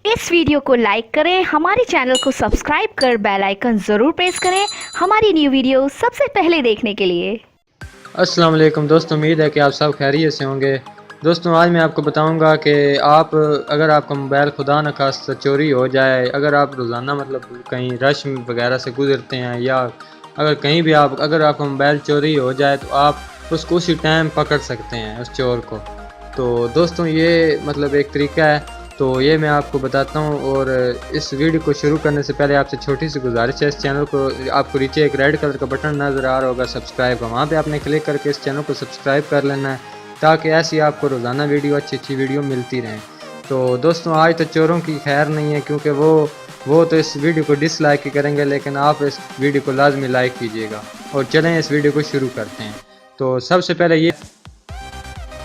इस वीडियो को लाइक करें, हमारे चैनल को सब्सक्राइब कर बेल आइकन ज़रूर प्रेस करें हमारी न्यू वीडियो सबसे पहले देखने के लिए। अस्सलाम वालेकुम दोस्तों, उम्मीद है कि आप सब खैरियत से होंगे। दोस्तों आज मैं आपको बताऊंगा कि आप अगर आपका मोबाइल खुदा न खास्ता चोरी हो जाए, अगर आप रोज़ाना मतलब कहीं रश वगैरह से गुजरते हैं या अगर कहीं भी अगर आपका मोबाइल चोरी हो जाए तो आप उसको उसी टाइम पकड़ सकते हैं उस चोर को। तो दोस्तों ये मतलब एक तरीका है, तो ये मैं आपको बताता हूँ। और इस वीडियो को शुरू करने से पहले आपसे छोटी सी गुजारिश है, इस चैनल को आपको नीचे एक रेड कलर का बटन नज़र आ रहा होगा सब्सक्राइब का, वहाँ पे आपने क्लिक करके इस चैनल को सब्सक्राइब कर लेना है ताकि ऐसी आपको रोज़ाना वीडियो अच्छी वीडियो मिलती रहें। तो दोस्तों आज तो चोरों की खैर नहीं है, क्योंकि वो तो इस वीडियो को डिसलाइक ही करेंगे, लेकिन आप इस वीडियो को लाजमी लाइक कीजिएगा। और चलें इस वीडियो को शुरू करते हैं। तो सबसे पहले ये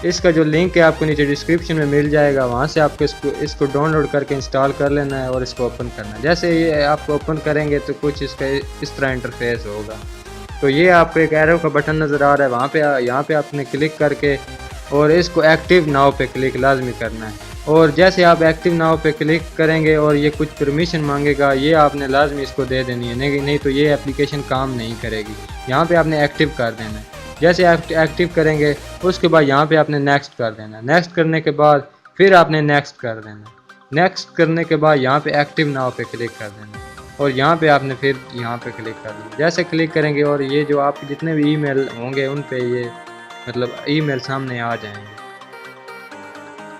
इसका जो लिंक है आपको नीचे डिस्क्रिप्शन में मिल जाएगा, वहाँ से आपको इसको डाउनलोड करके इंस्टॉल कर लेना है और इसको ओपन करना है। जैसे ये आपको ओपन करेंगे तो कुछ इसका इस तरह इंटरफेस होगा। तो ये आपको एक एरो का बटन नज़र आ रहा है, वहाँ पे यहाँ पे आपने क्लिक करके और इसको एक्टिव नाउ पे क्लिक लाजमी करना है। और जैसे आप एक्टिव नाउ पे क्लिक करेंगे और ये कुछ परमिशन मांगेगा, ये आपने लाजमी इसको दे देनी है, नहीं तो ये एप्लीकेशन काम नहीं करेगी। यहाँ पे आपने एक्टिव कर देना है। जैसे एक्टिव करेंगे उसके बाद यहाँ पे आपने नेक्स्ट कर देना। नेक्स्ट करने के बाद फिर आपने नेक्स्ट कर देना। नेक्स्ट करने के बाद यहाँ पे एक्टिव नाउ पे क्लिक कर देना और यहाँ पे आपने फिर यहाँ पे क्लिक कर देना। जैसे क्लिक करेंगे और ये जो आपके जितने भी ईमेल होंगे उन पे ये मतलब ईमेल सामने आ जाएंगे।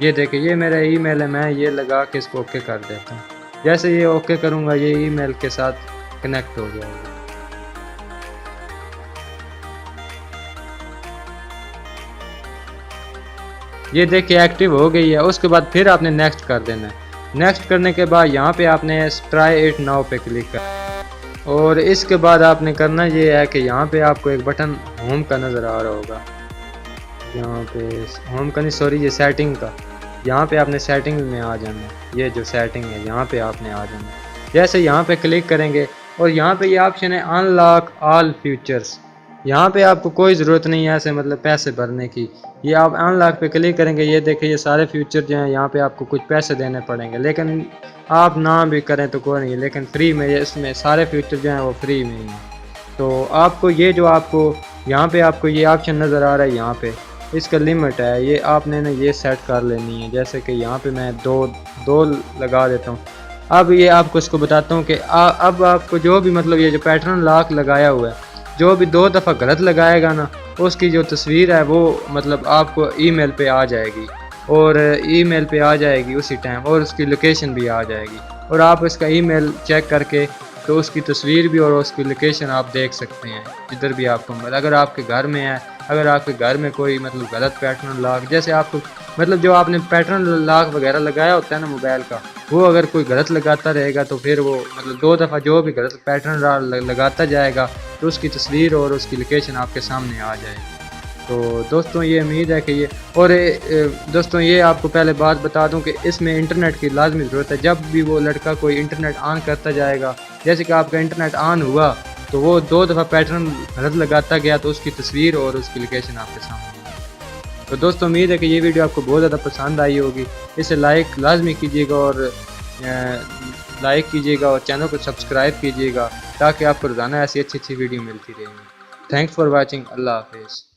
ये देखिए ये मेरा ईमेल है, मैं ये लगा के इसको ओके कर देता हूँ। जैसे ये ओके करूँगा ये ईमेल के साथ कनेक्ट हो जाएगा। ये देखिए एक्टिव हो गई है। उसके बाद फिर आपने नेक्स्ट कर देना है। नेक्स्ट करने के बाद यहाँ पे आपने ट्राई इट नाउ पे क्लिक कर और इसके बाद आपने करना ये है कि यहाँ पे आपको एक बटन होम का नज़र आ रहा होगा, यहाँ पे होम का नहीं सॉरी ये सेटिंग का। यहाँ पे आपने सेटिंग में आ जाना है। ये जो सेटिंग है यहाँ पे आपने आ जाना है। जैसे यहाँ पे क्लिक करेंगे और यहाँ पे ये ऑप्शन है अनलॉक ऑल फीचर्स। यहाँ पे आपको कोई ज़रूरत नहीं है ऐसे मतलब पैसे भरने की। ये आप अनलॉक पे क्लिक करेंगे, ये देखिए ये सारे फीचर जो हैं यहाँ पे आपको कुछ पैसे देने पड़ेंगे, लेकिन आप ना भी करें तो कोई नहीं, लेकिन फ्री में ये इसमें सारे फीचर जो हैं वो फ्री में ही हैं। तो आपको ये जो आपको यहाँ पे आपको ये ऑप्शन नज़र आ रहा है, यहाँ पे इसका लिमिट है, ये आपने ना ये सेट कर लेनी है। जैसे कि यहाँ पे मैं दो लगा देता हूँ। अब ये आपको इसको बताता हूँ कि अब आपको जो भी मतलब ये जो पैटर्न लॉक लगाया हुआ है, जो भी 2 दफ़ा गलत लगाएगा ना उसकी जो तस्वीर है वो मतलब आपको ईमेल पे आ जाएगी और ईमेल पे आ जाएगी उसी टाइम, और उसकी लोकेशन भी आ जाएगी। और आप इसका ईमेल चेक करके तो उसकी तस्वीर भी और उसकी लोकेशन आप देख सकते हैं जिधर भी आपको अगर आपके घर में है, अगर आपके घर में कोई मतलब गलत पैटर्न लॉक, जैसे आपको मतलब जो आपने पैटर्न लॉक वगैरह लगाया होता है ना मोबाइल का, वो अगर कोई गलत लगाता रहेगा तो फिर वो मतलब 2 दफ़ा जो भी गलत पैटर्न लगाता जाएगा तो उसकी तस्वीर और उसकी लोकेशन आपके सामने आ जाएगी। तो दोस्तों ये उम्मीद है कि ये और दोस्तों ये आपको पहले बात बता दूं कि इसमें इंटरनेट की लाजमी ज़रूरत है। जब भी वो लड़का कोई इंटरनेट ऑन करता जाएगा, जैसे कि आपका इंटरनेट ऑन हुआ तो वो 2 दफ़ा पैटर्न गलत लगाता गया तो उसकी तस्वीर और उसकी लोकेशन आपके सामने है। तो दोस्तों उम्मीद है कि ये वीडियो आपको बहुत ज़्यादा पसंद आई होगी। इसे लाइक लाजमी कीजिएगा और लाइक कीजिएगा और चैनल को सब्सक्राइब कीजिएगा ताकि आपको रोज़ाना ऐसी अच्छी वीडियो मिलती रहेगी। Thanks for watching. अल्लाह हाफिज़।